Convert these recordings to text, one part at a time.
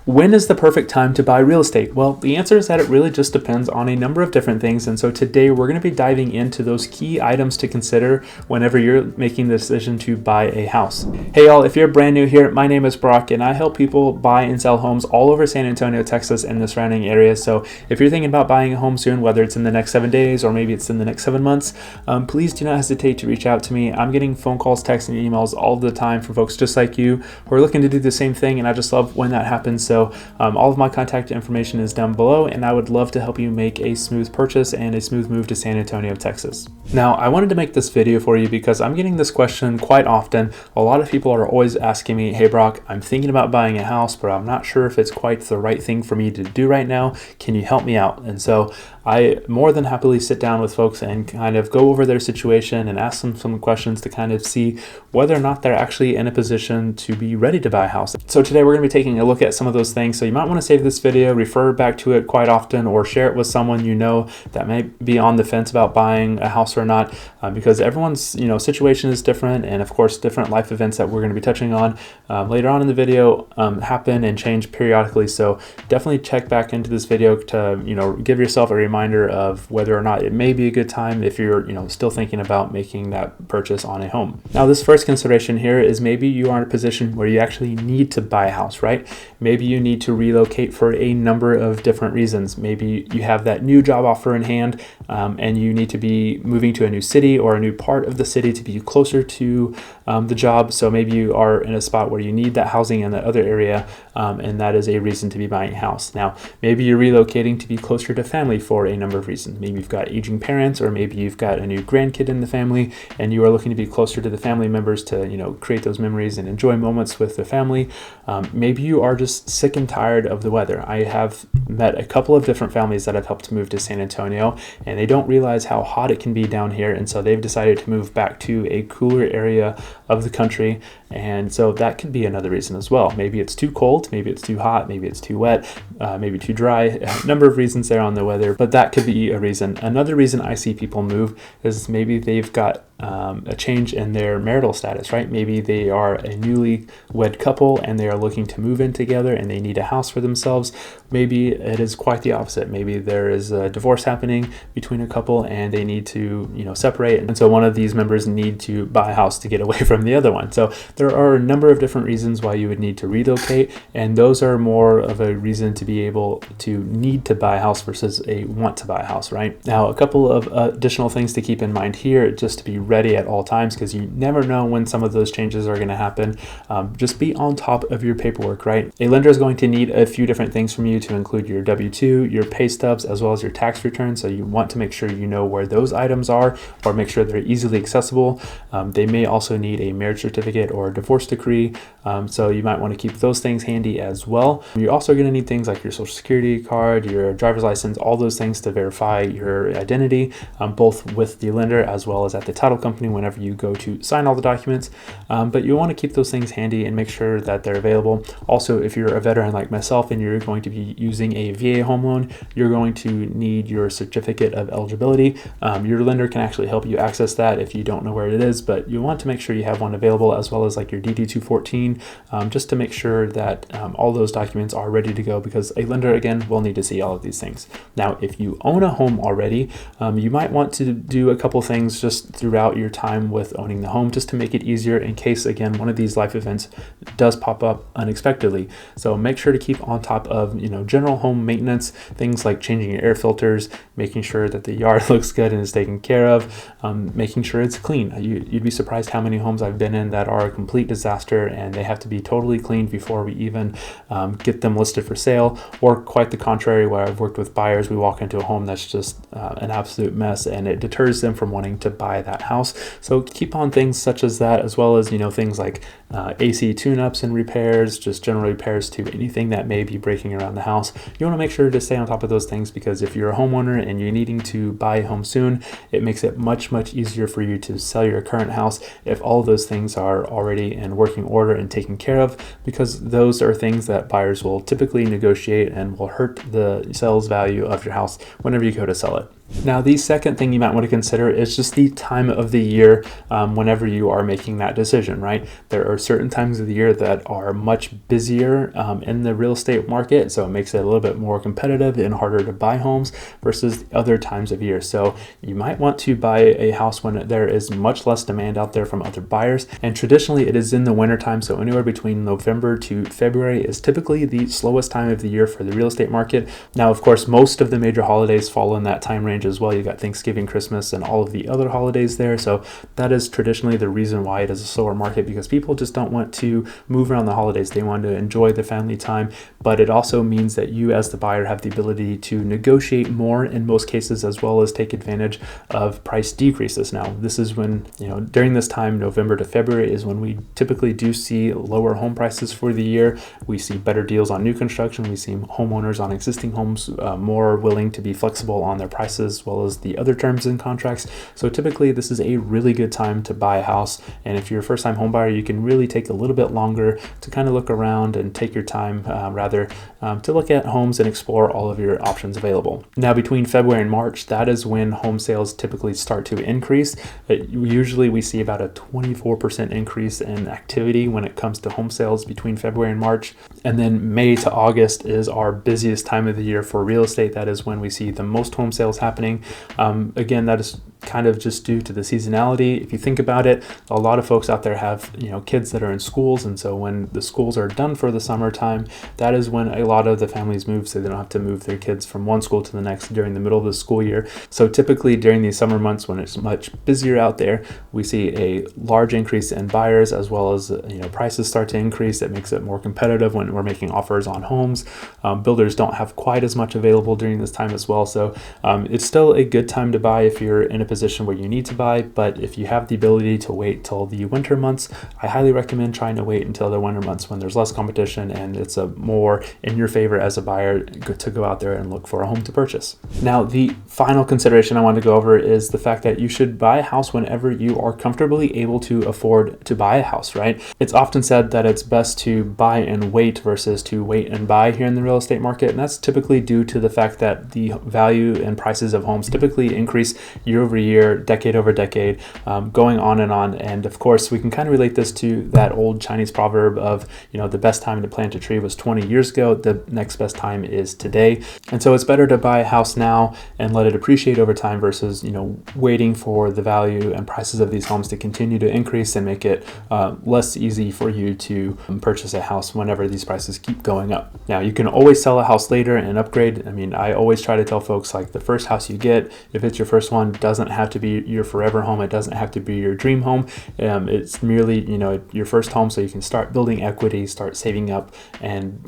When is the perfect time to buy real estate? Well, the answer is that it really just depends on a number of different things. And so today we're going to be diving into those key items to consider whenever you're making the decision to buy a house. Hey y'all, if you're brand new here, my name is Brock and I help people buy and sell homes all over San Antonio, Texas and the surrounding areas. So if you're thinking about buying a home soon, whether it's in the next 7 days or maybe it's in the next 7 months, please do not hesitate to reach out to me. I'm getting phone calls, texts, and emails all the time from folks just like you who are looking to do the same thing. And I just love when that happens. So all of my contact information is down below, and I would love to help you make a smooth purchase and a smooth move to San Antonio, Texas. Now, I wanted to make this video for you because I'm getting this question quite often. A lot of people are always asking me, hey Brock, I'm thinking about buying a house, but I'm not sure if it's quite the right thing for me to do right now. Can you help me out? And so I more than happily sit down with folks and kind of go over their situation and ask them some questions to kind of see whether or not they're actually in a position to be ready to buy a house. So today we're going to be taking a look at some of those things. So you might want to save this video, refer back to it quite often, or share it with someone you know that may be on the fence about buying a house or not, because everyone's situation is different, and of course different life events that we're going to be touching on later on in the video happen and change periodically. So definitely check back into this video to give yourself a reminder of whether or not it may be a good time if you're still thinking about making that purchase on a home. Now, this first consideration here is maybe you are in a position where you actually need to buy a house, right? Maybe you need to relocate for a number of different reasons. Maybe you have that new job offer in hand and you need to be moving to a new city or a new part of the city to be closer to the job. So maybe you are in a spot where you need that housing in that other area, and that is a reason to be buying a house. Now, maybe you're relocating to be closer to family for a number of reasons. Maybe you've got aging parents, or maybe you've got a new grandkid in the family and you are looking to be closer to the family members to create those memories and enjoy moments with the family. Maybe you are just sick and tired of the weather. I have met a couple of different families that I've helped move to San Antonio, and they don't realize how hot it can be down here, and so they've decided to move back to a cooler area of the country. And so that could be another reason as well. Maybe it's too cold, maybe it's too hot, maybe it's too wet, maybe too dry. A number of reasons there on the weather, but that could be a reason. Another reason I see people move is maybe they've got a change in their marital status, right? Maybe they are a newly wed couple and they are looking to move in together and they need a house for themselves. Maybe it is quite the opposite. Maybe there is a divorce happening between a couple and they need to, separate. And so one of these members need to buy a house to get away from the other one. So there are a number of different reasons why you would need to relocate, and those are more of a reason to be able to need to buy a house versus a want to buy a house, right? Now, a couple of additional things to keep in mind here, just to be ready at all times, because you never know when some of those changes are going to happen. Just be on top of your paperwork, right? A lender is going to need a few different things from you, to include your W-2, your pay stubs, as well as your tax return. So you want to make sure you know where those items are, or make sure they're easily accessible. They may also need a marriage certificate or a divorce decree. So you might want to keep those things handy as well. You're also going to need things like your social security card, your driver's license, all those things to verify your identity, both with the lender as well as at the title company whenever you go to sign all the documents. But you want to keep those things handy and make sure that they're available. Also, if you're a veteran like myself and you're going to be using a VA home loan, you're going to need your certificate of eligibility. Your lender can actually help you access that if you don't know where it is, but you want to make sure you have one available, as well as like your DD-214, just to make sure that all those documents are ready to go, because a lender, again, will need to see all of these things. Now, if you own a home already, you might want to do a couple things just throughout your time with owning the home, just to make it easier in case, again, one of these life events does pop up unexpectedly. So make sure to keep on top of general home maintenance, things like changing your air filters, making sure that the yard looks good and is taken care of, making sure it's clean. You'd be surprised how many homes I've been in that are a complete disaster and they have to be totally cleaned before we even get them listed for sale, or quite the contrary, where I've worked with buyers, we walk into a home that's just an absolute mess and it deters them from wanting to buy that house. So keep on things such as that, as well as things like AC tune-ups and repairs, just general repairs to anything that may be breaking around the house. You want to make sure to stay on top of those things, because if you're a homeowner and you're needing to buy a home soon, it makes it much easier for you to sell your current house if all of those things are already in working order and taken care of, because those are things that buyers will typically negotiate and will hurt the sales value of your house whenever you go to sell it. Now, the second thing you might want to consider is just the time of the year whenever you are making that decision, right? There are certain times of the year that are much busier in the real estate market, so it makes it a little bit more competitive and harder to buy homes versus other times of year. So you might want to buy a house when there is much less demand out there from other buyers, and traditionally it is in the wintertime, so anywhere between November to February is typically the slowest time of the year for the real estate market. Now, of course, most of the major holidays fall in that time range as well. You got Thanksgiving, Christmas, and all of the other holidays there. So that is traditionally the reason why it is a slower market, because people just don't want to move around the holidays. They want to enjoy the family time, but it also means that you as the buyer have the ability to negotiate more in most cases, as well as take advantage of price decreases. Now, this is when, during this time, November to February is when we typically do see lower home prices for the year. We see better deals on new construction. We see homeowners on existing homes more willing to be flexible on their prices, as well as the other terms and contracts. So typically this is a really good time to buy a house. And if you're a first time home buyer, you can really take a little bit longer to kind of look around and take your time to look at homes and explore all of your options available. Now, between February and March, that is when home sales typically start to increase. Usually we see about a 24% increase in activity when it comes to home sales between February and March. And then May to August is our busiest time of the year for real estate. That is when we see the most home sales happening. Again, that is kind of just due to the seasonality. If you think about it, a lot of folks out there have kids that are in schools, and so when the schools are done for the summertime, that is when a lot of the families move, so they don't have to move their kids from one school to the next during the middle of the school year. So typically during these summer months, when it's much busier out there, we see a large increase in buyers, as well as prices start to increase. It makes it more competitive when we're making offers on homes. Builders don't have quite as much available during this time as well, so it's still a good time to buy if you're in a position where you need to buy. But if you have the ability to wait till the winter months, I highly recommend trying to wait until the winter months when there's less competition and it's a more in your favor as a buyer to go out there and look for a home to purchase. Now, the final consideration I want to go over is the fact that you should buy a house whenever you are comfortably able to afford to buy a house, right? It's often said that it's best to buy and wait versus to wait and buy here in the real estate market, and that's typically due to the fact that the value and prices of homes typically increase year over year, decade over decade, going on and on. And of course, we can kind of relate this to that old Chinese proverb of, the best time to plant a tree was 20 years ago. The next best time is today. And so it's better to buy a house now and let it appreciate over time versus, waiting for the value and prices of these homes to continue to increase and make it less easy for you to purchase a house whenever these prices keep going up. Now, you can always sell a house later and upgrade. I always try to tell folks, like, the first house you get, if it's your first one, doesn't have to be your forever home. It doesn't have to be your dream home. It's merely, your first home, so you can start building equity, start saving up, and,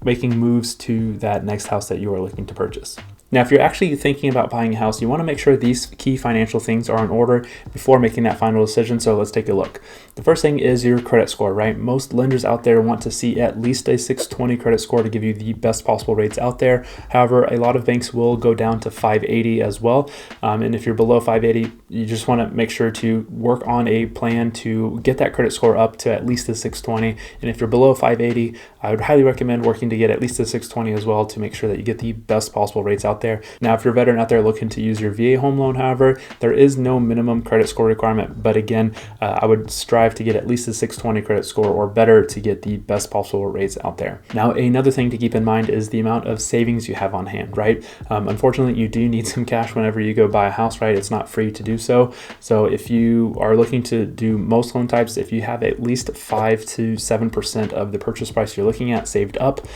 making moves to that next house that you are looking to purchase. Now, if you're actually thinking about buying a house, you want to make sure these key financial things are in order before making that final decision. So let's take a look. The first thing is your credit score, right? Most lenders out there want to see at least a 620 credit score to give you the best possible rates out there. However, a lot of banks will go down to 580 as well. And if you're below 580, you just want to make sure to work on a plan to get that credit score up to at least a 620. And if you're below 580, I would highly recommend working to get at least a 620 as well to make sure that you get the best possible rates out there. Now, if you're a veteran out there looking to use your VA home loan, however, there is no minimum credit score requirement. But again, I would strive to get at least a 620 credit score or better to get the best possible rates out there. Now, another thing to keep in mind is the amount of savings you have on hand, right? Unfortunately, you do need some cash whenever you go buy a house, right? It's not free to do so. So if you are looking to do most loan types, if you have at least 5 to 7% of the purchase price you're looking at saved up,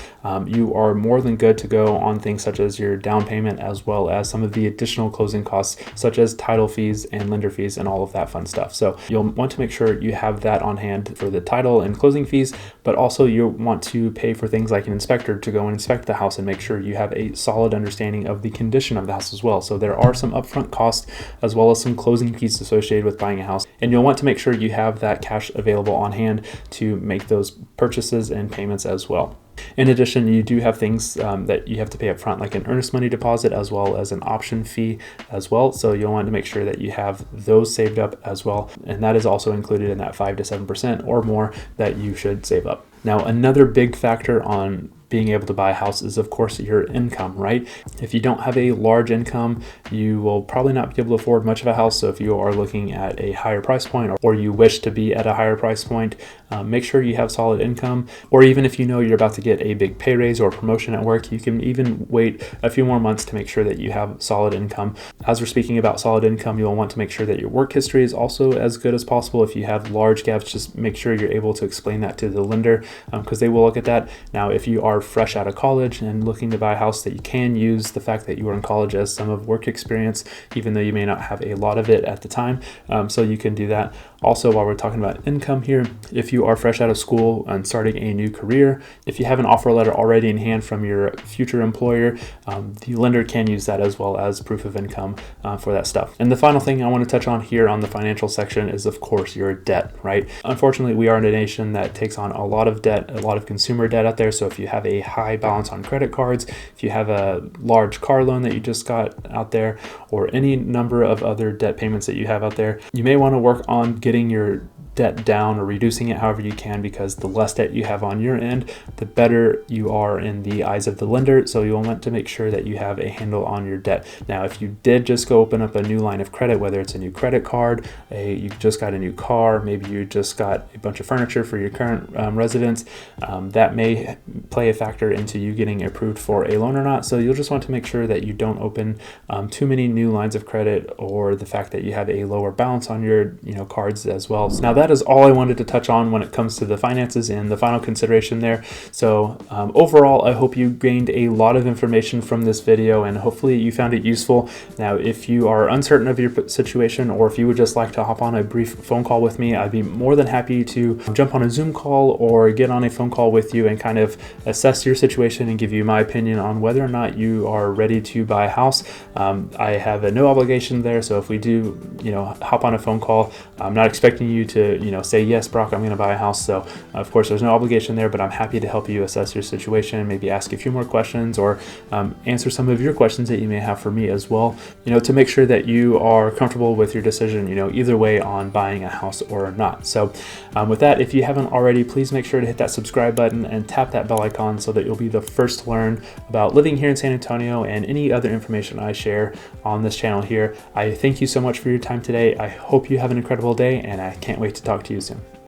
you are more than good to go on things such as your down payment, as well as some of the additional closing costs, such as title fees and lender fees and all of that fun stuff. So you'll want to make sure you have that on hand for the title and closing fees, but also you'll want to pay for things like an inspector to go and inspect the house and make sure you have a solid understanding of the condition of the house as well. So there are some upfront costs as well as some closing fees associated with buying a house, and you'll want to make sure you have that cash available on hand to make those purchases and payments as well. In addition, you do have things that you have to pay up front, like an earnest money deposit as well as an option fee as well. So you'll want to make sure that you have those saved up as well. And that is also included in that 5 to 7% or more that you should save up. Now, another big factor on being able to buy a house is, of course, your income, right? If you don't have a large income, you will probably not be able to afford much of a house. So if you are looking at a higher price point, or you wish to be at a higher price point, make sure you have solid income. Or even if you know you're about to get a big pay raise or promotion at work, you can even wait a few more months to make sure that you have solid income. As we're speaking about solid income, you'll want to make sure that your work history is also as good as possible. If you have large gaps, just make sure you're able to explain that to the lender, because they will look at that. Now, if you are fresh out of college and looking to buy a house, that you can use the fact that you were in college as some of work experience, even though you may not have a lot of it at the time. So you can do that. Also, while we're talking about income here, if you are fresh out of school and starting a new career, if you have an offer letter already in hand from your future employer, the lender can use that as well as proof of income for that stuff. And the final thing I want to touch on here on the financial section is, of course, your debt, right? Unfortunately, we are in a nation that takes on a lot of debt, a lot of consumer debt out there. So if you have a high balance on credit cards, if you have a large car loan that you just got out there, or any number of other debt payments that you have out there, you may want to work on getting your debt down or reducing it however you can, because the less debt you have on your end, the better you are in the eyes of the lender. So you'll want to make sure that you have a handle on your debt. Now, if you did just go open up a new line of credit, whether it's a new credit card, you just got a new car, maybe you just got a bunch of furniture for your current residence, that may play a factor into you getting approved for a loan or not. So you'll just want to make sure that you don't open too many new lines of credit, or the fact that you have a lower balance on your cards as well. So now that is all I wanted to touch on when it comes to the finances and the final consideration there. So overall, I hope you gained a lot of information from this video, and hopefully you found it useful. Now, if you are uncertain of your situation, or if you would just like to hop on a brief phone call with me, I'd be more than happy to jump on a Zoom call or get on a phone call with you and kind of assess your situation and give you my opinion on whether or not you are ready to buy a house. I have no obligation there, so if we do, hop on a phone call, I'm not expecting you to, say, yes, Brock, I'm going to buy a house. So of course there's no obligation there, but I'm happy to help you assess your situation, maybe ask a few more questions, or answer some of your questions that you may have for me as well, to make sure that you are comfortable with your decision, either way on buying a house or not. So with that, if you haven't already, please make sure to hit that subscribe button and tap that bell icon so that you'll be the first to learn about living here in San Antonio and any other information I share on this channel here. I thank you so much for your time today. I hope you have an incredible day, and I can't wait to talk to you soon.